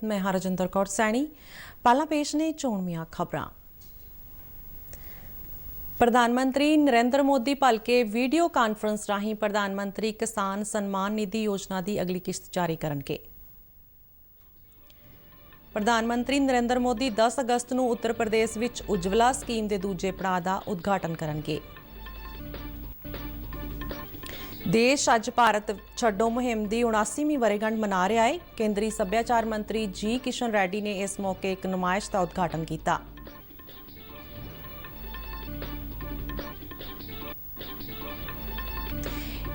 मैं हरजिंदर कौर सैनी। पहला पेश ने चोणवीआं खबरां। प्रधानमंत्री नरेंद्र मोदी भलके वीडियो कानफ्रेंस राही प्रधानमंत्री किसान सम्मान निधि योजना की अगली किश्त जारी करनगे। प्रधानमंत्री नरेंद्र मोदी 10 अगस्त को उत्तर प्रदेश विच उज्जवला स्कीम के दूजे पड़ाव का उद्घाटन करनगे। देश अज भारत छड्डो मुहिम की 79वीं वर्षगांठ मना रहा है। केंद्रीय सभ्याचार मंत्री जी किशन रेड्डी ने इस मौके एक नुमाइश का उद्घाटन किया।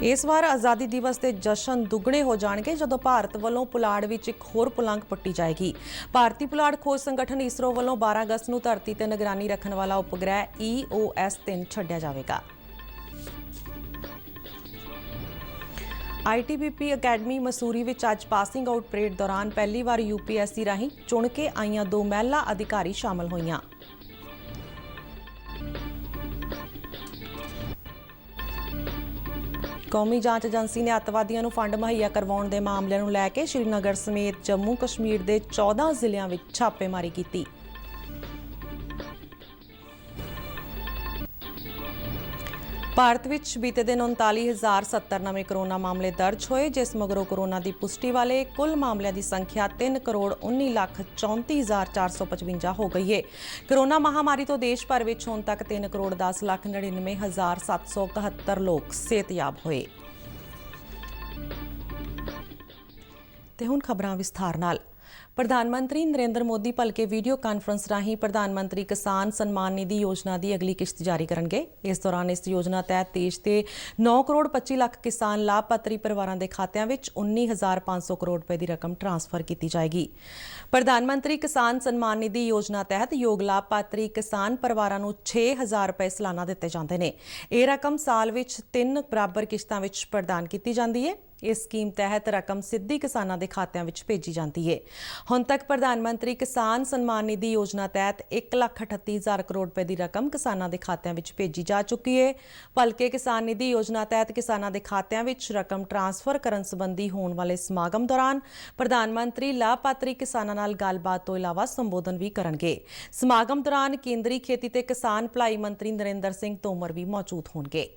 इस बार आज़ादी दिवस के जश्न दुगने हो जाएंगे जदों भारत वालों पुलाड़ विच एक होर पुलंग पुट्टी जाएगी। भारतीय पुलाड़ खोज संगठन इसरो वालों 12 अगस्त को धरती पर निगरानी रखने वाला उपग्रह EOS-3 छड्डिया जाएगा। ITBP अकैडमी मसूरी विच अज पासिंग आउट परेड दौरान पहली बार UPSC राही चुन के आईयां 2 महिला अधिकारी शामिल होईयां। कौमी जांच एजेंसी ने अतवादियों को फंड मुहैया करवाउण दे मामले नूं लैके श्रीनगर समेत जम्मू कश्मीर के 14 जिलों में छापेमारी की। भारत विच बीते दिन 39,070 नवे कोरोना मामले दर्ज होए, जिस मगरों कोरोना की पुष्टि वाले कुल मामलों की संख्या 3,19,34,455 हो गई है। कोरोना महामारी तो देश भर में हुण तक 3,10,99,771 लोग सेहतयाब होए। ते हुण खबरां विस्तार नाल। प्रधानमंत्री नरेंद्र मोदी भलके वीडियो कानफ्रेंस राही प्रधानमंत्री किसान सम्मान निधि योजना की अगली किश्त जारी करेंगे। इस दौरान इस योजना तहत देश के 9 करोड़ 25 लाख किसान लाभपात्री परिवारों के खात्यां विच 19,500 करोड़ रुपए की रकम ट्रांसफर की जाएगी। प्रधानमंत्री किसान सम्मान निधि योजना तहत योग लाभपात्री किसान परिवारों को 6,000 रुपए सालाना दिते जाते हैं। यह रकम साल विच 3 बराबर किश्तां विच प्रदान की जाती है। इस स्कीम तहत रकम सीधी किसानों के खात्यां विच भेजी जाती है। हुण तक प्रधानमंत्री किसान सम्मान निधि योजना तहत 1,38,000 करोड़ रुपए की रकम किसानों के खात्यां विच भेजी जा चुकी है। भलके किसान निधि योजना तहत किसानों के खात्यां विच रकम ट्रांसफर करन संबंधी होने वाले समागम दौरान प्रधानमंत्री लाभपात्री किसानों नाल गलबात तो इलावा संबोधन भी करनगे। समागम दौरान केंद्रीय खेती ते किसान भलाई मंत्री नरेंद्र सिंह तोमर भी मौजूद होंगे।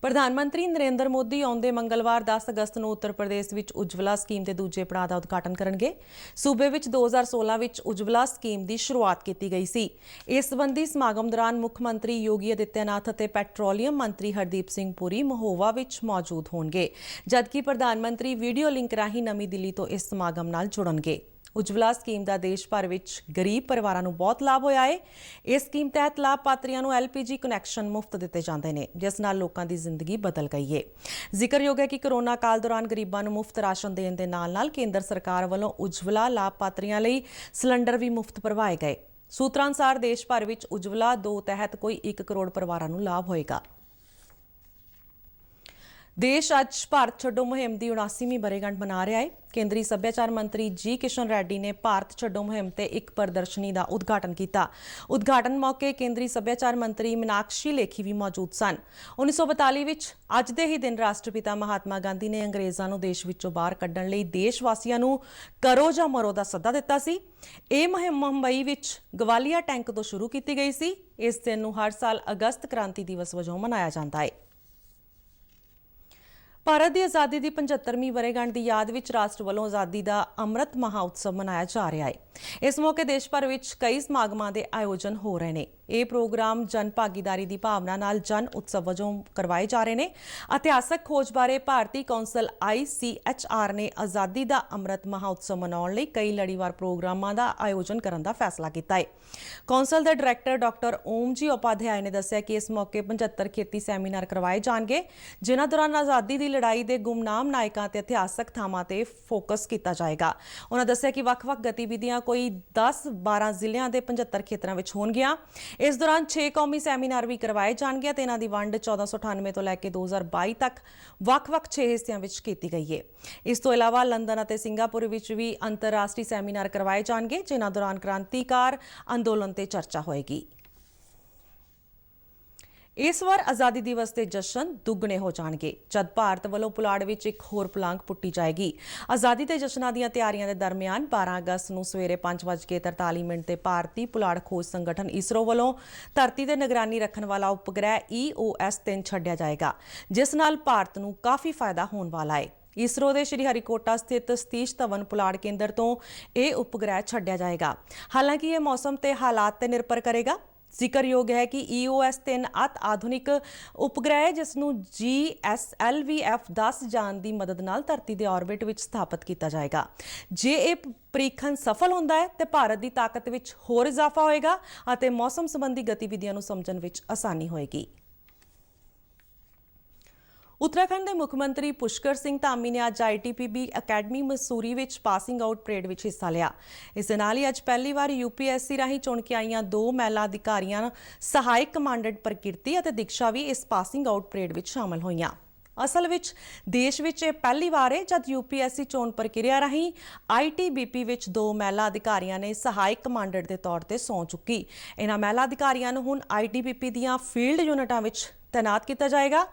प्रधानमंत्री नरेंद्र मोदी आउंदे मंगलवार 10 अगस्त को उत्तर प्रदेश विच उज्जवला स्कीम के दूजे पड़ाव का उद्घाटन करेंगे। सूबे विच 2016 विच उज्जवला स्कीम की शुरुआत की गई सी। इस संबंधी समागम दौरान मुख्यमंत्री योगी आदित्यनाथ और पैट्रोलीयम मंत्री हरदीप सिंह पुरी महोवा विच मौजूद होंगे, जबकि प्रधानमंत्री वीडियो लिंक राही नवी दिल्ली तो इस समागम नाल जुड़नगे। उज्जवला स्कीम का देश भर में गरीब परिवारों को बहुत लाभ होया है। इस स्कीम तहत लाभपात्रियों को LPG कनैक्शन मुफ्त दिते जाते हैं, जिस नाल लोगों की जिंदगी बदल गई है। जिक्रयोग है कि कोरोना काल दौरान गरीबों को मुफ्त राशन देने के नाल केंद्र सरकार वालों उज्जवला लाभपात्रियों लई सिलेंडर भी मुफ्त भरवाए गए। सूत्रां अनुसार देश भर में उज्जवला 2 तहत कोई 1 करोड़ परिवारों को लाभ होएगा। देश अज भारत छड्डो मुहिम की 79वीं वर्षगांठ मना रहा है। केंद्रीय सभ्याचार मंत्री जी किशन रेड्डी ने भारत छड्डो मुहिम ते एक प्रदर्शनी का उद्घाटन किया। उद्घाटन मौके केंद्रीय सभ्याचार मंत्री मीनाक्षी लेखी भी मौजूद सन। 1942 विच अज दे ही दिन राष्ट्रपिता महात्मा गांधी ने अंग्रेज़ों को देश विचों बाहर कड्ढण लई देशवासियों को करो जां मरो दा सद्दा दिता सी। यह मुहिम मुंबई विच गवालिया टैंक तो शुरू की गई सी। इस दिन नूं हर साल अगस्त क्रांति दिवस वजों मनाया जाता है। भारत की आज़ादी की 75वीं वर्षगांठ की याद विच राष्ट्र वालों आज़ादी का अमृत महोत्सव मनाया जा रहा है। इस मौके देश भर में कई समागमों के आयोजन हो रहे हैं। ये प्रोग्राम जन भागीदारी की भावना नाल जन उत्सव वजों करवाए जा रहे हैं। इतिहासक खोज बारे भारतीय कौंसल ICHR ने आज़ादी का अमृत महोत्सव मनाउण लई कई लड़ीवार प्रोग्रामों का आयोजन करने का फैसला किया है। कौंसल के डायरैक्टर डॉक्टर ओम जी उपाध्याय ने दस्सिया कि इस मौके 75 खेती सैमीनार करवाए जाएंगे, जिन्हां दौरान आज़ादी की लड़ाई के गुमनाम नायकों ते इतिहासक थावां ते फोकस किया जाएगा। उन्होंने दस्सिया कि वख-वख गतिविधियां कोई 10-12 जिलों के 75 खेत्रों में होणगियां। इस दौरान 6 कौमी सैमीनार भी करवाए जाएंगे। इन्हां दी वंड 1498 तो लैके 2022 तक वख-वख 6 हिस्सों में की गई है। इस तो इलावा लंदन और सिंगापुर विच भी अंतरराष्ट्रीय सैमीनार करवाए जाएंगे, जिन्हां दौरान क्रांतिकार अंदोलन ते चर्चा होएगी। ਇਸ ਵਾਰ ਆਜ਼ਾਦੀ ਦਿਵਸ ਦੇ ਜਸ਼ਨ ਦੁੱਗਣੇ ਹੋ ਜਾਣਗੇ ਜਦ ਭਾਰਤ ਵੱਲੋਂ ਪੁਲਾੜ ਵਿੱਚ ਇੱਕ ਹੋਰ ਪੁਲਾਂਘ ਪੁੱਟੀ ਜਾਏਗੀ। ਆਜ਼ਾਦੀ ਦੇ ਜਸ਼ਨਾਂ ਦੀਆਂ ਤਿਆਰੀਆਂ ਦੇ ਦਰਮਿਆਨ 12 ਅਗਸਤ ਨੂੰ ਸਵੇਰੇ 5:43 ਤੇ ਭਾਰਤੀ ਪੁਲਾੜ ਖੋਜ ਸੰਗਠਨ ਇਸਰੋ ਵੱਲੋਂ ਧਰਤੀ ਤੇ ਨਿਗਰਾਨੀ ਰੱਖਣ ਵਾਲਾ ਉਪਗ੍ਰਹਿ EOS-3 ਛੱਡਿਆ ਜਾਏਗਾ, ਜਿਸ ਨਾਲ ਭਾਰਤ ਨੂੰ ਕਾਫੀ ਫਾਇਦਾ ਹੋਣ ਵਾਲਾ ਹੈ। ਇਸਰੋ ਦੇ ਸ਼੍ਰੀ ਹਰੀਕੋਟਾ ਸਥਿਤ ਸਤੀਸ਼ ਧਵਨ ਪੁਲਾੜ ਕੇਂਦਰ ਤੋਂ ਇਹ ਉਪਗ੍ਰਹਿ ਛੱਡਿਆ ਜਾਏਗਾ। ਹਾਲਾਂਕਿ ਇਹ ਮੌਸਮ ਤੇ ਹਾਲਾਤ ਤੇ ਨਿਰਭਰ ਕਰੇਗਾ। ਜ਼ਿਕਰਯੋਗ ਹੈ ਕਿ EOS-3 ਅਤ ਆਧੁਨਿਕ ਉਪਗ੍ਰਹਿ ਜਿਸ ਨੂੰ GSLV-F10 ਯਾਨ ਦੀ ਮਦਦ ਨਾਲ ਧਰਤੀ ਦੇ ਆਰਬਿਟ ਵਿੱਚ ਸਥਾਪਿਤ ਕੀਤਾ ਜਾਏਗਾ। ਜੇ ਇਹ ਪ੍ਰੀਖਣ ਸਫਲ ਹੁੰਦਾ ਹੈ ਤੇ ਭਾਰਤ ਦੀ ਤਾਕਤ ਵਿੱਚ ਹੋਰ ਇਜ਼ਾਫਾ ਹੋਏਗਾ ਅਤੇ ਮੌਸਮ ਸੰਬੰਧੀ ਗਤੀਵਿਧੀਆਂ ਨੂੰ ਸਮਝਣ ਵਿੱਚ ਆਸਾਨੀ ਹੋਏਗੀ। ਉੱਤਰਾਖੰਡ ਦੇ ਮੁੱਖ ਮੰਤਰੀ ਪੁਸ਼ਕਰ ਸਿੰਘ ਧਾਮੀ ਨੇ ਅੱਜ ITPB ਅਕੈਡਮੀ ਮਸੂਰੀ ਵਿੱਚ ਪਾਸਿੰਗ ਆਊਟ ਪਰੇਡ ਵਿੱਚ ਹਿੱਸਾ ਲਿਆ। ਇਸ ਦੇ ਨਾਲ ਹੀ ਅੱਜ ਪਹਿਲੀ ਵਾਰ UPSC ਰਾਹੀਂ ਚੁਣ ਕੇ ਆਈਆਂ 2 ਮਹਿਲਾ ਅਧਿਕਾਰੀਆਂ ਸਹਾਇਕ ਕਮਾਂਡੈਂਟ ਪ੍ਰਕਿਰਤੀ ਅਤੇ ਦੀਕਸ਼ਾ ਵੀ ਇਸ ਪਾਸਿੰਗ ਆਊਟ ਪਰੇਡ ਵਿੱਚ ਸ਼ਾਮਲ ਹੋਈਆਂ। ਅਸਲ ਵਿੱਚ ਦੇਸ਼ ਵਿੱਚ ਇਹ ਪਹਿਲੀ ਵਾਰ ਹੈ ਜਦ UPSC ਚੋਣ ਪ੍ਰਕਿਰਿਆ ਰਾਹੀਂ ITBP ਵਿੱਚ 2 ਮਹਿਲਾ ਅਧਿਕਾਰੀਆਂ ਨੇ ਸਹਾਇਕ ਕਮਾਂਡੈਂਟ ਦੇ ਤੌਰ ਤੇ ਸਹੁੰ ਚੁੱਕੀ। ਇਹਨਾਂ ਮਹਿਲਾ ਅਧਿਕਾਰੀਆਂ ਨੂੰ ਹੁਣ ITBP ਦੀਆਂ ਫੀਲਡ ਯੂਨਿਟਾਂ ਵਿੱਚ ਤੈਨਾਤ ਕੀਤਾ ਜਾਏਗਾ।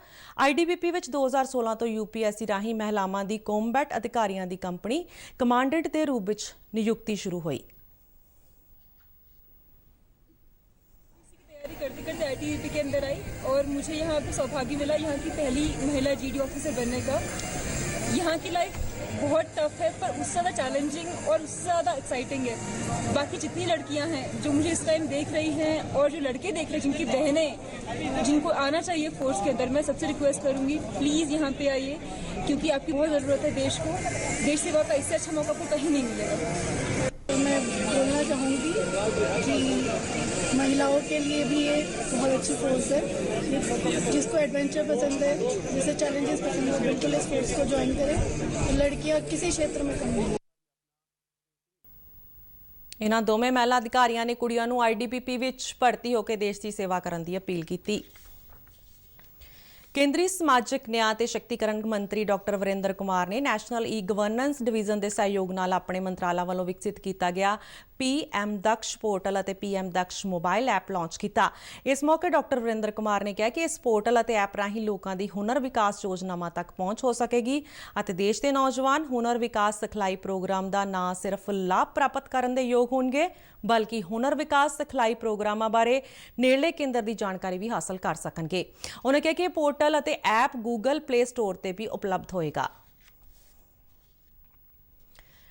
ITBP ਵਿੱਚ 2016 ਤੋਂ UPSC ਰਾਹੀਂ ਮਹਿਲਾਵਾਂ ਦੀ ਕੰਬੈਟ ਅਧਿਕਾਰੀਆਂ ਦੀ ਕੰਪਨੀ ਕਮਾਂਡੈਂਟ ਦੇ ਰੂਪ ਵਿੱਚ ਨਿਯੁਕਤੀ शुरू हुई। करते करते ITBP के अंदर आई और मुझे यहाँ पे सौभाग्य मिला यहाँ की पहली महिला GD ऑफिसर बनने का। यहाँ की लाइफ बहुत टफ है पर उससे ज़्यादा चैलेंजिंग और उससे ज़्यादा एक्साइटिंग है। बाकी जितनी लड़कियाँ हैं जो मुझे इस टाइम देख रही हैं और जो लड़के देख रहे हैं जिनकी बहनें जिनको आना चाहिए फोर्स के अंदर, मैं सबसे रिक्वेस्ट करूँगी प्लीज़ यहाँ पे आइए क्योंकि आपकी बहुत ज़रूरत है देश को। देश सेवा का इससे अच्छा मौका आपको कहीं नहीं मिलेगा। तो मैं बोलना चाहूँगी कि महिलाओं के लिए भी ये बहुत अच्छी फोर्स है। जिसको एडवेंचर पसंद है, जिसे चैलेंजेस पसंद है, बिल्कुल इस फोर्स को ज्वाइन करें। तो लड़कियाँ किसी क्षेत्र में कम नहीं। ਇਹਨਾਂ ਦੋਵੇਂ ਮਹਿਲਾ ਅਧਿਕਾਰੀਆਂ ਨੇ ਕੁੜੀਆਂ ਨੂੰ ITBP ਵਿੱਚ ਭਰਤੀ ਹੋ ਕੇ ਦੇਸ਼ ਦੀ ਸੇਵਾ ਕਰਨ ਦੀ ਅਪੀਲ ਕੀਤੀ। ਕੇਂਦਰੀ ਸਮਾਜਿਕ ਨਿਆਂ ਤੇ ਸ਼ਕਤੀਕਰਨ ਮੰਤਰੀ ਡਾਕਟਰ ਵਰਿੰਦਰ ਕੁਮਾਰ ਨੇ ਨੈਸ਼ਨਲ ਗਵਰਨੈਂਸ ਡਿਵੀਜ਼ਨ ਦੇ ਸਹਿਯੋਗ ਨਾਲ ਆਪਣੇ ਮੰਤਰਾਲਾ ਵੱਲੋਂ ਵਿਕਸਿਤ ਕੀਤਾ ਗਿਆ PM ਦਕਸ਼ ਪੋਰਟਲ ਅਤੇ PM Daksh mobile app launch ਕੀਤਾ। ਇਸ ਮੌਕੇ ਡਾਕਟਰ ਵਰਿੰਦਰ ਕੁਮਾਰ ਨੇ ਕਿਹਾ ਕਿ ਇਸ ਪੋਰਟਲ ਅਤੇ ਐਪ ਰਾਹੀਂ ਲੋਕਾਂ ਦੀ ਹੁਨਰ ਵਿਕਾਸ ਯੋਜਨਾਵਾਂ ਤੱਕ ਪਹੁੰਚ ਹੋ ਸਕੇਗੀ ਅਤੇ ਦੇਸ਼ ਦੇ ਨੌਜਵਾਨ ਹੁਨਰ ਵਿਕਾਸ ਸਿਖਲਾਈ ਪ੍ਰੋਗਰਾਮ ਦਾ ਨਾ ਸਿਰਫ ਲਾਭ ਪ੍ਰਾਪਤ ਕਰਨ ਦੇ ਯੋਗ ਹੋਣਗੇ ਬਲਕਿ ਹੁਨਰ ਵਿਕਾਸ ਸਿਖਲਾਈ ਪ੍ਰੋਗਰਾਮਾਂ ਬਾਰੇ ਨੇੜਲੇ ਕੇਂਦਰ ਦੀ ਜਾਣਕਾਰੀ ਵੀ ਹਾਸਲ ਕਰ ਸਕਣਗੇ। ਉਹਨਾਂ ਕਿਹਾ ਕਿ ਇਹ ਪੋਰਟਲ ਅਤੇ ਐਪ ਗੂਗਲ ਪਲੇ ਸਟੋਰ ਤੇ ਵੀ ਉਪਲਬਧ ਹੋਏਗਾ।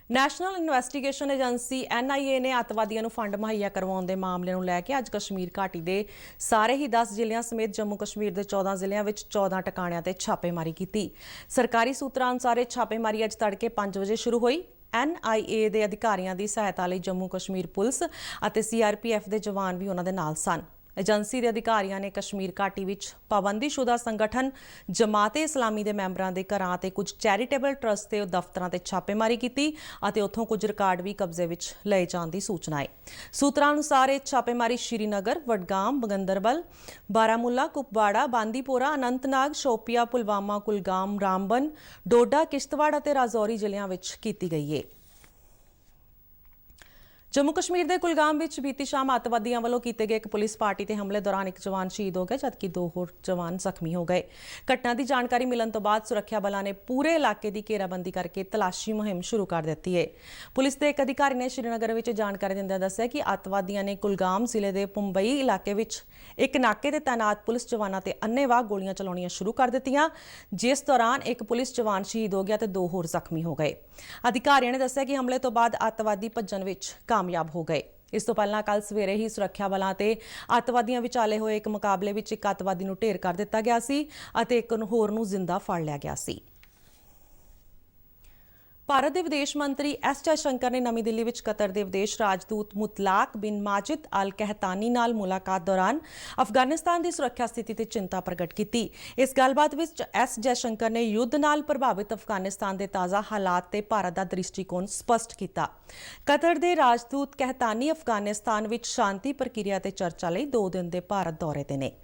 ਨੈਸ਼ਨਲ ਇਨਵੈਸਟੀਗੇਸ਼ਨ ਏਜੰਸੀ NIA ਨੇ ਅੱਤਵਾਦੀਆਂ ਨੂੰ ਫੰਡ ਮੁਹੱਈਆ ਕਰਵਾਉਣ ਦੇ ਮਾਮਲੇ ਨੂੰ ਲੈ ਕੇ ਅੱਜ ਕਸ਼ਮੀਰ ਘਾਟੀ ਦੇ ਸਾਰੇ ਹੀ 10 ਜ਼ਿਲ੍ਹਿਆਂ ਸਮੇਤ ਜੰਮੂ ਕਸ਼ਮੀਰ ਦੇ 14 ਜ਼ਿਲ੍ਹਿਆਂ ਵਿੱਚ 14 ਟਿਕਾਣਿਆਂ ਤੇ ਛਾਪੇਮਾਰੀ ਕੀਤੀ। ਸਰਕਾਰੀ ਸੂਤਰਾਂ ਅਨੁਸਾਰ ਇਹ ਛਾਪੇਮਾਰੀ ਅੱਜ ਤੜਕੇ 5 ਵਜੇ ਸ਼ੁਰੂ ਹੋਈ। NIA ਦੇ ਅਧਿਕਾਰੀਆਂ ਦੀ ਸਹਾਇਤਾ ਲਈ ਜੰਮੂ ਕਸ਼ਮੀਰ ਪੁਲਿਸ ਅਤੇ CRPF ਦੇ ਜਵਾਨ ਵੀ ਉਹਨਾਂ ਦੇ ਨਾਲ ਸਨ। ਏਜੰਸੀ ਦੇ ਅਧਿਕਾਰੀਆਂ ਨੇ ਕਸ਼ਮੀਰ ਘਾਟੀ ਵਿੱਚ ਪਾਬੰਦੀਸ਼ੁਦਾ ਸੰਗਠਨ ਜਮਾਤੇ ਇਸਲਾਮੀ ਦੇ ਮੈਂਬਰਾਂ ਦੇ ਘਰਾਂ ਤੇ ਕੁਝ ਚੈਰੀਟੇਬਲ ਟਰਸਟ ਦੇ ਦਫ਼ਤਰਾਂ ਤੇ ਛਾਪੇਮਾਰੀ ਕੀਤੀ ਅਤੇ ਉੱਥੋਂ ਕੁਝ ਰਿਕਾਰਡ ਵੀ ਕਬਜ਼ੇ ਵਿੱਚ ਲਏ ਜਾਣ ਦੀ ਸੂਚਨਾ ਹੈ। ਸੂਤਰਾਂ ਅਨੁਸਾਰ ਇਹ ਛਾਪੇਮਾਰੀ ਸ਼੍ਰੀਨਗਰ, ਵਡਗਾਮ, ਗੰਦਰਬਲ, ਬਾਰਾਮੂਲਾ, ਕੁਪਵਾੜਾ, ਬਾਂਦੀਪੋਰਾ, ਅਨੰਤਨਾਗ, ਸ਼ੋਪੀਆ, ਪੁਲਵਾਮਾ, ਕੁਲਗਾਮ, ਰਾਮਬਨ, ਡੋਡਾ, ਕਿਸ਼ਤਵਾੜ ਅਤੇ ਰਾਜੌਰੀ ਜ਼ਿਲ੍ਹਿਆਂ ਵਿੱਚ ਕੀਤੀ ਗਈ ਹੈ। ਜੰਮੂ ਕਸ਼ਮੀਰ ਦੇ ਕੁਲਗਾਮ ਵਿੱਚ ਬੀਤੀ ਸ਼ਾਮ ਅੱਤਵਾਦੀਆਂ ਵੱਲੋਂ ਕੀਤੇ ਗਏ ਇੱਕ ਪੁਲਿਸ ਪਾਰਟੀ ਤੇ ਹਮਲੇ ਦੌਰਾਨ ਇੱਕ ਜਵਾਨ ਸ਼ਹੀਦ ਹੋ ਗਿਆ ਜਦਕਿ 2 ਹੋਰ ਜਵਾਨ ਜ਼ਖਮੀ ਹੋ ਗਏ। ਘਟਨਾ ਦੀ ਜਾਣਕਾਰੀ ਮਿਲਣ ਤੋਂ ਬਾਅਦ ਸੁਰੱਖਿਆ ਬਲਾਂ ਨੇ ਪੂਰੇ ਇਲਾਕੇ ਦੀ ਘੇਰਾਬੰਦੀ ਕਰਕੇ ਤਲਾਸ਼ੀ ਮੁਹਿੰਮ ਸ਼ੁਰੂ ਕਰ ਦਿੱਤੀ ਹੈ। ਪੁਲਿਸ ਦੇ ਇੱਕ ਅਧਿਕਾਰੀ ਨੇ ਸ਼੍ਰੀਨਗਰ ਵਿੱਚ ਜਾਣਕਾਰੀ ਦਿੰਦਿਆਂ ਦੱਸਿਆ ਕਿ ਅੱਤਵਾਦੀਆਂ ਨੇ ਕੁਲਗਾਮ ਜ਼ਿਲ੍ਹੇ ਦੇ ਪੁੰਬਈ ਇਲਾਕੇ ਵਿੱਚ ਇੱਕ ਨਾਕੇ ਤੇ ਤਾਇਨਾਤ ਪੁਲਿਸ ਜਵਾਨਾਂ ਤੇ ਅੰਨ੍ਹੇਵਾਹ ਗੋਲੀਆਂ ਚਲਾਉਣੀਆਂ ਸ਼ੁਰੂ ਕਰ ਦਿੱਤੀਆਂ, ਜਿਸ ਦੌਰਾਨ ਇੱਕ ਪੁਲਿਸ ਜਵਾਨ ਸ਼ਹੀਦ ਹੋ ਗਿਆ ਤੇ 2 ਹੋਰ ਜ਼ਖਮੀ ਹੋ ਗਏ। ਅਧਿਕਾਰੀਆਂ ਨੇ ਦੱਸਿਆ ਕਿ ਹਮਲੇ ਤੋਂ ਬਾਅਦ ਅੱਤਵਾਦੀ ਭੱਜਣ ਵਿੱਚ ਕਾਮਯਾਬ ਹੋ ਗਏ। ਇਸ ਤੋਂ ਪਹਿਲਾਂ ਕੱਲ ਸਵੇਰੇ ਹੀ ਸੁਰੱਖਿਆ ਬਲਾਂ ਤੇ ਅੱਤਵਾਦੀਆਂ ਵਿਚਾਲੇ ਹੋਏ ਇੱਕ ਮੁਕਾਬਲੇ ਵਿੱਚ ਇੱਕ ਅੱਤਵਾਦੀ ਨੂੰ ਢੇਰ ਕਰ ਦਿੱਤਾ ਗਿਆ ਸੀ ਅਤੇ ਇੱਕ ਹੋਰ ਨੂੰ ਜ਼ਿੰਦਾ ਫੜ ਲਿਆ ਗਿਆ ਸੀ। ਭਾਰਤ ਦੇ ਵਿਦੇਸ਼ ਮੰਤਰੀ S ਜੈਸ਼ੰਕਰ ਨੇ ਨਵੀਂ ਦਿੱਲੀ ਵਿੱਚ ਕਤਰ ਦੇ ਵਿਦੇਸ਼ ਰਾਜਦੂਤ ਮੁਤਲਾਕ ਬਿਨ ਮਾਜਿਦ ਅਲ ਕਹਿਤਾਨੀ ਨਾਲ ਮੁਲਾਕਾਤ ਦੌਰਾਨ ਅਫਗਾਨਿਸਤਾਨ ਦੀ ਸੁਰੱਖਿਆ ਸਥਿਤੀ ਤੇ ਚਿੰਤਾ ਪ੍ਰਗਟ ਕੀਤੀ। ਇਸ ਗੱਲਬਾਤ ਵਿੱਚ S ਜੈਸ਼ੰਕਰ ਨੇ ਯੁੱਧ ਨਾਲ ਪ੍ਰਭਾਵਿਤ ਅਫਗਾਨਿਸਤਾਨ ਦੇ ਤਾਜ਼ਾ ਹਾਲਾਤ ਤੇ ਭਾਰਤ ਦਾ ਦ੍ਰਿਸ਼ਟੀਕੋਣ ਸਪਸ਼ਟ ਕੀਤਾ। ਕਤਰ ਦੇ ਰਾਜਦੂਤ ਕਹਿਤਾਨੀ ਅਫਗਾਨਿਸਤਾਨ ਵਿੱਚ ਸ਼ਾਂਤੀ ਪ੍ਰਕਿਰਿਆ ਤੇ ਚਰਚਾ ਲਈ 2 ਦਿਨ ਦੇ ਭਾਰਤ ਦੌਰੇ ਤੇ ਨੇ।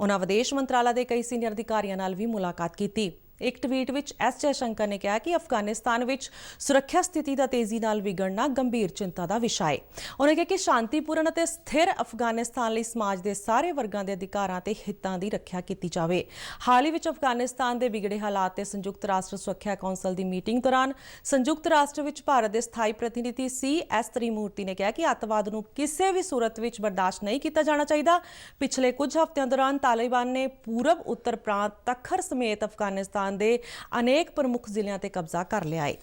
ਉਹਨਾਂ ਵਿਦੇਸ਼ ਮੰਤਰਾਲਾ ਦੇ ਕਈ ਸੀਨੀਅਰ ਅਧਿਕਾਰੀਆਂ ਨਾਲ ਵੀ ਮੁਲਾਕਾਤ ਕੀਤੀ। ਇੱਕ ਟਵੀਟ ਵਿੱਚ ਐਸ ਜੈਸ਼ੰਕਰ ਨੇ ਕਿਹਾ ਕਿ ਅਫਗਾਨਿਸਤਾਨ ਵਿੱਚ ਸੁਰੱਖਿਆ ਸਥਿਤੀ ਦਾ ਤੇਜ਼ੀ ਨਾਲ ਵਿਗੜਨਾ ਗੰਭੀਰ ਚਿੰਤਾ ਦਾ ਵਿਸ਼ਾ ਹੈ। ਉਹਨਾਂ ਕਿਹਾ ਕਿ ਸ਼ਾਂਤੀਪੂਰਨ ਅਤੇ ਸਥਿਰ ਅਫਗਾਨਿਸਤਾਨ ਲਈ ਸਮਾਜ ਦੇ ਸਾਰੇ ਵਰਗਾਂ ਦੇ ਅਧਿਕਾਰਾਂ ਤੇ ਹਿੱਤਾਂ ਦੀ ਰੱਖਿਆ ਕੀਤੀ ਜਾਵੇ। ਹਾਲ ਹੀ ਵਿੱਚ ਅਫਗਾਨਿਸਤਾਨ ਦੇ ਵਿਗੜੇ ਹਾਲਾਤ ਤੇ ਸੰਯੁਕਤ ਰਾਸ਼ਟਰ ਸੁਰੱਖਿਆ ਕੌਂਸਲ ਦੀ ਮੀਟਿੰਗ ਦੌਰਾਨ ਸੰਯੁਕਤ ਰਾਸ਼ਟਰ ਵਿੱਚ ਭਾਰਤ ਦੇ ਸਥਾਈ ਪ੍ਰਤੀਨਿਧੀ CS ਤ੍ਰਿਮੂਰਤੀ ਨੇ ਕਿਹਾ ਕਿ ਅੱਤਵਾਦ ਨੂੰ ਕਿਸੇ ਵੀ ਸੂਰਤ ਵਿੱਚ ਬਰਦਾਸ਼ਤ ਨਹੀਂ ਕੀਤਾ ਜਾਣਾ ਚਾਹੀਦਾ। ਪਿਛਲੇ ਕੁਝ ਹਫ਼ਤਿਆਂ ਦੌਰਾਨ ਤਾਲਿਬਾਨ ਨੇ ਪੂਰਬ ਉੱਤਰ ਪ੍ਰਾਂਤ ਤੱਖਰ ਸਮੇਤ ਅਫਗਾਨਿਸਤਾਨ ਦੇ ਅਨੇਕ ਪ੍ਰਮੁੱਖ ਜ਼ਿਲ੍ਹਿਆਂ ਤੇ ਕਬਜ਼ਾ ਕਰ ਲਿਆ ਹੈ।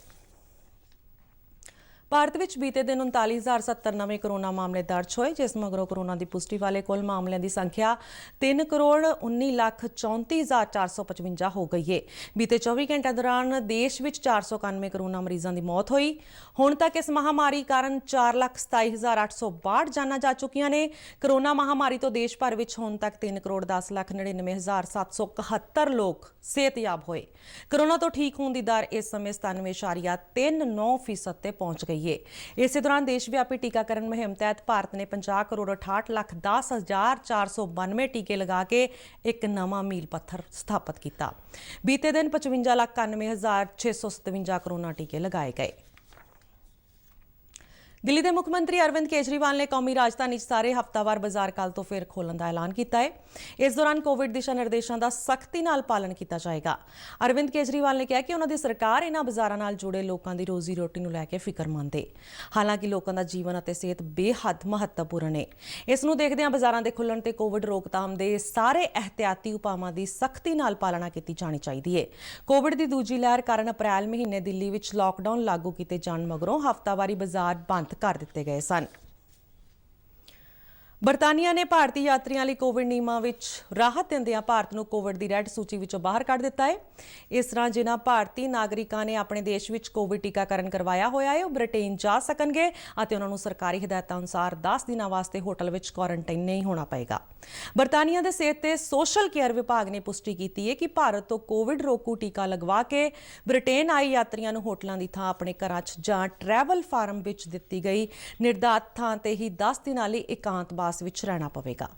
ਭਾਰਤ ਵਿੱਚ ਬੀਤੇ ਦਿਨ 39,070 ਨਵੇਂ ਕਰੋਨਾ ਮਾਮਲੇ ਦਰਜ ਹੋਏ, ਜਿਸ ਮਗਰੋਂ ਕਰੋਨਾ ਦੀ ਪੁਸ਼ਟੀ ਵਾਲੇ ਕੁੱਲ ਮਾਮਲਿਆਂ ਦੀ ਸੰਖਿਆ 3,19,34,455 ਹੋ ਗਈ ਹੈ। ਬੀਤੇ 24 ਘੰਟਿਆਂ ਦੌਰਾਨ ਦੇਸ਼ ਵਿੱਚ 491 ਕਰੋਨਾ ਮਰੀਜ਼ਾਂ ਦੀ ਮੌਤ ਹੋਈ। ਹੁਣ ਤੱਕ ਇਸ ਮਹਾਮਾਰੀ ਕਾਰਨ 4,27,862 ਜਾਨਾਂ ਜਾ ਚੁੱਕੀਆਂ ਨੇ। ਕਰੋਨਾ ਮਹਾਮਾਰੀ ਤੋਂ ਦੇਸ਼ ਭਰ ਵਿੱਚ ਹੁਣ ਤੱਕ 3,10,99,771 ਲੋਕ ਸਿਹਤਯਾਬ ਹੋਏ। ਕਰੋਨਾ ਤੋਂ ਠੀਕ ਹੋਣ ਦੀ ਦਰ ਇਸ ਸਮੇਂ 97.39% ਤੇ ਪਹੁੰਚ ਗਈ। ਇਸੇ ਦੌਰਾਨ ਦੇਸ਼ ਵਿਆਪੀ ਟੀਕਾਕਰਨ ਮੁਹਿੰਮ ਤਹਿਤ ਭਾਰਤ ਨੇ 50,68,10,492 ਟੀਕੇ ਲਗਾ ਕੇ ਇੱਕ ਨਵਾਂ ਮੀਲ ਪੱਥਰ ਸਥਾਪਿਤ ਕੀਤਾ। ਬੀਤੇ ਦਿਨ 55,91,657 ਕਰੋਨਾ ਟੀਕੇ ਲਗਾਏ ਗਏ। ਦਿੱਲੀ ਦੇ ਮੁੱਖ ਮੰਤਰੀ ਅਰਵਿੰਦ ਕੇਜਰੀਵਾਲ ਨੇ ਕੌਮੀ ਰਾਜਧਾਨੀ 'ਚ ਸਾਰੇ ਹਫ਼ਤਾਵਾਰ ਬਾਜ਼ਾਰ ਕੱਲ੍ਹ ਤੋਂ ਫਿਰ ਖੋਲ੍ਹਣ ਦਾ ਐਲਾਨ ਕੀਤਾ ਹੈ। ਇਸ ਦੌਰਾਨ ਕੋਵਿਡ ਦਿਸ਼ਾ ਨਿਰਦੇਸ਼ਾਂ ਦਾ ਸਖਤੀ ਨਾਲ ਪਾਲਣ ਕੀਤਾ ਜਾਏਗਾ। ਅਰਵਿੰਦ ਕੇਜਰੀਵਾਲ ਨੇ ਕਿਹਾ ਕਿ ਉਹਨਾਂ ਦੀ ਸਰਕਾਰ ਇਹਨਾਂ ਬਾਜ਼ਾਰਾਂ ਨਾਲ ਜੁੜੇ ਲੋਕਾਂ ਦੀ ਰੋਜ਼ੀ ਰੋਟੀ ਨੂੰ ਲੈ ਕੇ ਫਿਕਰਮੰਦ ਹੈ। ਹਾਲਾਂਕਿ ਲੋਕਾਂ ਦਾ ਜੀਵਨ ਅਤੇ ਸਿਹਤ ਬੇਹੱਦ ਮਹੱਤਵਪੂਰਨ ਹੈ। ਇਸ ਨੂੰ ਦੇਖਦਿਆਂ ਬਾਜ਼ਾਰਾਂ ਦੇ ਖੁੱਲ੍ਹਣ ਤੇ ਕੋਵਿਡ ਰੋਕਥਾਮ ਦੇ ਸਾਰੇ ਇਹਤਿਆਤੀ ਉਪਾਵਾਂ ਦੀ ਸਖਤੀ ਨਾਲ ਪਾਲਣਾ ਕੀਤੀ ਜਾਣੀ ਚਾਹੀਦੀ ਹੈ। ਕੋਵਿਡ ਦੀ ਦੂਜੀ ਲਹਿਰ ਕਾਰਨ ਅਪ੍ਰੈਲ ਮਹੀਨੇ ਦਿੱਲੀ ਵਿੱਚ ਲਾਕਡਾਊਨ ਲਾਗੂ ਕੀਤੇ ਜਾਣ ਮਗਰੋਂ ਹਫ਼ਤਾਵਾਰੀ ਬਾਜ਼ਾਰ ਬੰਦ ਕਰ ਦਿੱਤੇ ਗਏ ਸਨ। ਬਰਤਾਨੀਆ ਨੇ ਭਾਰਤੀ ਯਾਤਰੀਆਂ ਲਈ ਕੋਵਿਡ ਨਿਯਮਾਂ ਵਿੱਚ ਰਾਹਤ ਦਿੰਦਿਆਂ ਭਾਰਤ ਨੂੰ ਕੋਵਿਡ ਦੀ ਰੈੱਡ ਸੂਚੀ ਵਿੱਚੋਂ ਬਾਹਰ ਕੱਢ ਦਿੱਤਾ ਹੈ। ਇਸ ਤਰ੍ਹਾਂ ਜਿਨ੍ਹਾਂ ਭਾਰਤੀ ਨਾਗਰਿਕਾਂ ਨੇ ਆਪਣੇ ਦੇਸ਼ ਵਿੱਚ ਕੋਵਿਡ ਟੀਕਾਕਰਨ ਕਰਵਾਇਆ ਹੋਇਆ ਹੈ, ਉਹ ਬ੍ਰਿਟੇਨ ਜਾ ਸਕਣਗੇ ਅਤੇ ਉਹਨਾਂ ਨੂੰ ਸਰਕਾਰੀ ਹਦਾਇਤਾਂ ਅਨੁਸਾਰ 10 ਦਿਨਾਂ ਵਾਸਤੇ ਹੋਟਲ ਵਿੱਚ ਕੁਆਰੰਟਾਈਨ ਨਹੀਂ ਹੋਣਾ ਪਏਗਾ। ਬਰਤਾਨੀਆ ਦੇ ਸਿਹਤ ਤੇ ਸੋਸ਼ਲ ਕੇਅਰ ਵਿਭਾਗ ਨੇ ਪੁਸ਼ਟੀ ਕੀਤੀ ਹੈ ਕਿ ਭਾਰਤ ਤੋਂ ਕੋਵਿਡ ਰੋਕੂ ਟੀਕਾ ਲਗਵਾ ਕੇ ਬ੍ਰਿਟੇਨ ਆਏ ਯਾਤਰੀਆਂ ਨੂੰ ਹੋਟਲਾਂ ਦੀ ਥਾਂ ਆਪਣੇ ਘਰਾਂ 'ਚ ਜਾਂ ਟਰੈਵਲ ਫਾਰਮ ਵਿੱਚ ਦਿੱਤੀ ਗਈ ਨਿਰਧਾਰਤ ਥਾਂ ਤੇ ਹੀ 10 ਦਿਨਾਂ ਲਈ ਇਕਾਂਤਵਾਸ ਵਿੱਚ ਰਹਿਣਾ ਪਵੇਗਾ।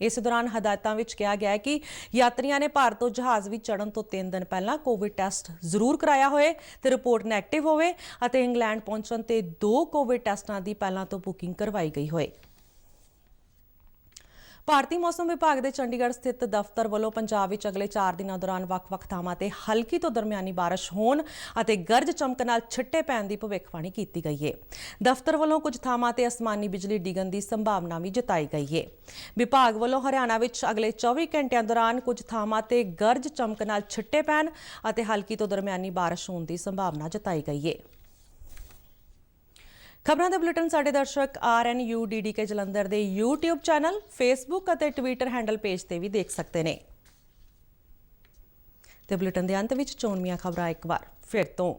ਇਸ ਦੌਰਾਨ ਹਦਾਇਤਾਂ ਵਿੱਚ ਕਿਹਾ ਗਿਆ ਹੈ ਕਿ ਯਾਤਰੀਆਂ ਨੇ ਭਾਰਤ ਤੋਂ ਜਹਾਜ਼ ਵਿੱਚ ਚੜ੍ਹਨ ਤੋਂ 3 ਦਿਨ ਪਹਿਲਾਂ ਕੋਵਿਡ ਟੈਸਟ ਜ਼ਰੂਰ ਕਰਾਇਆ ਹੋਵੇ ਤੇ ਰਿਪੋਰਟ ਨੈਗੇਟਿਵ ਹੋਵੇ ਅਤੇ ਇੰਗਲੈਂਡ ਪਹੁੰਚਣ ਤੇ 2 ਕੋਵਿਡ ਟੈਸਟਾਂ ਦੀ ਪਹਿਲਾਂ ਤੋਂ ਬੁਕਿੰਗ ਕਰਵਾਈ ਗਈ ਹੋਵੇ। ਭਾਰਤੀ ਮੌਸਮ ਵਿਭਾਗ ਦੇ ਚੰਡੀਗੜ੍ਹ ਸਥਿਤ ਦਫ਼ਤਰ ਵੱਲੋਂ ਪੰਜਾਬ ਵਿੱਚ ਅਗਲੇ 4 ਦਿਨਾਂ ਦੌਰਾਨ ਵੱਖ-ਵੱਖ ਥਾਵਾਂ ਤੇ ਹਲਕੀ ਤੋਂ ਦਰਮਿਆਨੀ ਬਾਰਿਸ਼ ਹੋਣ ਅਤੇ ਗਰਜ ਚਮਕ ਨਾਲ ਛਿੱਟੇ ਪੈਣ ਦੀ ਭਵਿੱਖਬਾਣੀ ਕੀਤੀ ਗਈ ਹੈ। ਦਫ਼ਤਰ ਵੱਲੋਂ ਕੁਝ ਥਾਵਾਂ ਤੇ ਅਸਮਾਨੀ ਬਿਜਲੀ ਡਿੱਗਣ ਦੀ ਸੰਭਾਵਨਾ ਵੀ ਜਤਾਈ ਗਈ ਹੈ। ਵਿਭਾਗ ਵੱਲੋਂ ਹਰਿਆਣਾ ਵਿੱਚ ਅਗਲੇ 24 ਘੰਟਿਆਂ ਦੌਰਾਨ ਕੁਝ ਥਾਵਾਂ ਤੇ ਗਰਜ ਚਮਕ ਨਾਲ ਛਿੱਟੇ ਪੈਣ ਅਤੇ ਹਲਕੀ ਤੋਂ ਦਰਮਿਆਨੀ ਬਾਰਿਸ਼ ਹੋਣ ਦੀ ਸੰਭਾਵਨਾ ਜਤਾਈ ਗਈ ਹੈ। ਖਬਰਾਂ ਦੇ ਬੁਲੇਟਿਨ ਸਾਡੇ ਦਰਸ਼ਕ RNU DDK ਜਲੰਧਰ ਦੇ YouTube ਚੈਨਲ, Facebook ਅਤੇ Twitter ਹੈਂਡਲ ਪੇਜ ਤੇ ਵੀ ਦੇਖ ਸਕਦੇ ਨੇ। ਤੇ ਬੁਲੇਟਿਨ ਦੇ ਅੰਤ ਵਿੱਚ ਚੋਣਵੀਆਂ ਖਬਰਾਂ ਇੱਕ ਵਾਰ ਫਿਰ ਤੋਂ।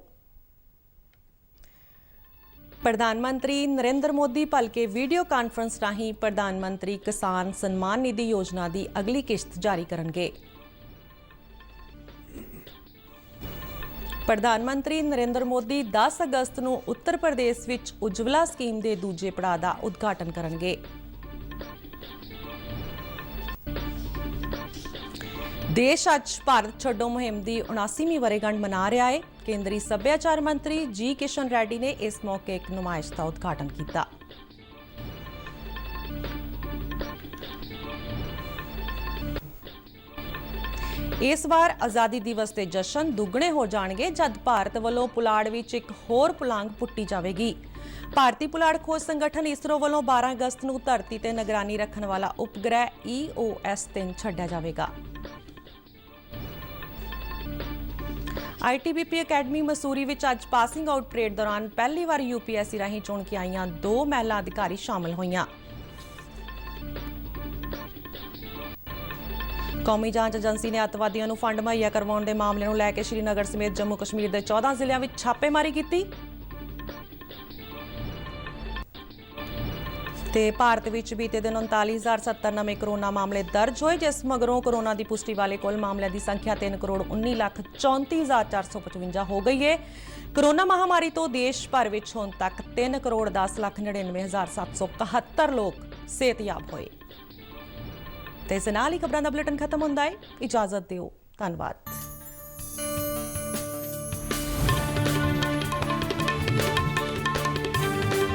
ਪ੍ਰਧਾਨ ਮੰਤਰੀ ਨਰਿੰਦਰ ਮੋਦੀ ਭਲਕੇ ਵੀਡੀਓ ਕਾਨਫਰੰਸ ਰਾਹੀਂ ਪ੍ਰਧਾਨ ਮੰਤਰੀ ਕਿਸਾਨ ਸਨਮਾਨ ਨਿਧੀ ਯੋਜਨਾ ਦੀ ਅਗਲੀ ਕਿਸ਼ਤ ਜਾਰੀ ਕਰਨਗੇ। ਪ੍ਰਧਾਨ ਮੰਤਰੀ ਨਰਿੰਦਰ ਮੋਦੀ 10 ਅਗਸਤ ਨੂੰ ਉੱਤਰ ਪ੍ਰਦੇਸ਼ ਵਿੱਚ ਉਜਵਲਾ ਸਕੀਮ ਦੇ ਦੂਜੇ ਪੜਾਅ ਦਾ ਉਦਘਾਟਨ ਕਰਨਗੇ। ਦੇਸ਼ ਅੱਜ ਭਾਰਤ ਛੱਡੋ ਮੁਹਿੰਮ ਦੀ 79ਵੀਂ ਵਰ੍ਹੇਗੰਢ ਮਨਾ ਰਿਹਾ ਹੈ। ਕੇਂਦਰੀ ਸੱਭਿਆਚਾਰ ਮੰਤਰੀ ਜੀ ਕਿਸ਼ਨ ਰੈੱਡੀ ਨੇ ਇਸ ਮੌਕੇ ਇੱਕ ਨੁਮਾਇਸ਼ ਦਾ ਉਦਘਾਟਨ ਕੀਤਾ। ਇਸ ਵਾਰ ਆਜ਼ਾਦੀ ਦਿਵਸ ਦੇ ਜਸ਼ਨ ਦੁੱਗਣੇ ਹੋ ਜਾਣਗੇ ਜਦ ਭਾਰਤ ਵੱਲੋਂ ਪੁਲਾੜ ਵਿੱਚ ਇੱਕ ਹੋਰ ਪੁਲਾਂਗ ਪੁੱਟੀ ਜਾਵੇਗੀ। ਭਾਰਤੀ ਪੁਲਾੜ ਖੋਜ ਸੰਗਠਨ ਇਸਰੋ ਵੱਲੋਂ 12 ਅਗਸਤ ਨੂੰ ਧਰਤੀ ਤੇ ਨਿਗਰਾਨੀ ਰੱਖਣ ਵਾਲਾ ਉਪਗ੍ਰਹਿ EOS-3 ਛੱਡਿਆ ਜਾਵੇਗਾ। ITBP ਅਕੈਡਮੀ ਮਸੂਰੀ ਵਿੱਚ ਅੱਜ ਪਾਸਿੰਗ ਆਊਟ ਪਰੇਡ ਦੌਰਾਨ ਪਹਿਲੀ ਵਾਰ UPSC ਰਾਹੀਂ ਚੁਣ ਕੇ ਆਈਆਂ 2 ਮਹਿਲਾ ਅਧਿਕਾਰੀ ਸ਼ਾਮਲ ਹੋਈਆਂ। ਕੌਮੀ ਜਾਂਚ ਏਜੰਸੀ ਨੇ ਅੱਤਵਾਦੀਆਂ ਨੂੰ ਫੰਡ ਮੁਹੱਈਆ ਕਰਵਾਉਣ ਦੇ ਮਾਮਲੇ ਨੂੰ ਲੈ ਕੇ ਸ਼੍ਰੀਨਗਰ ਸਮੇਤ ਜੰਮੂ ਕਸ਼ਮੀਰ ਦੇ 14 ਜ਼ਿਲ੍ਹਿਆਂ ਵਿੱਚ ਛਾਪੇਮਾਰੀ ਕੀਤੀ। ਤੇ ਭਾਰਤ ਵਿੱਚ ਬੀਤੇ ਦਿਨ 39,070 ਨਵੇਂ ਕਰੋਨਾ ਮਾਮਲੇ ਦਰਜ ਹੋਏ, ਜਿਸ ਮਗਰੋਂ ਕਰੋਨਾ ਦੀ ਪੁਸ਼ਟੀ ਵਾਲੇ ਕੁੱਲ ਮਾਮਲਿਆਂ ਦੀ ਸੰਖਿਆ 3,19,34,455 ਹੋ ਗਈ ਹੈ। ਕਰੋਨਾ ਮਹਾਮਾਰੀ ਤੋਂ ਦੇਸ਼ ਭਰ ਵਿੱਚ ਹੁਣ ਤੱਕ 3,10,99,771 ਲੋਕ ਸਿਹਤਯਾਬ ਹੋਏ। ਤੇ ਇਸ ਨਾਲ ਹੀ ਖਬਰਾਂ ਦਾ ਬੁਲੇਟਿਨ ਖਤਮ ਹੁੰਦਾ ਹੈ। ਇਜਾਜ਼ਤ ਦਿਓ। ਧੰਨਵਾਦ।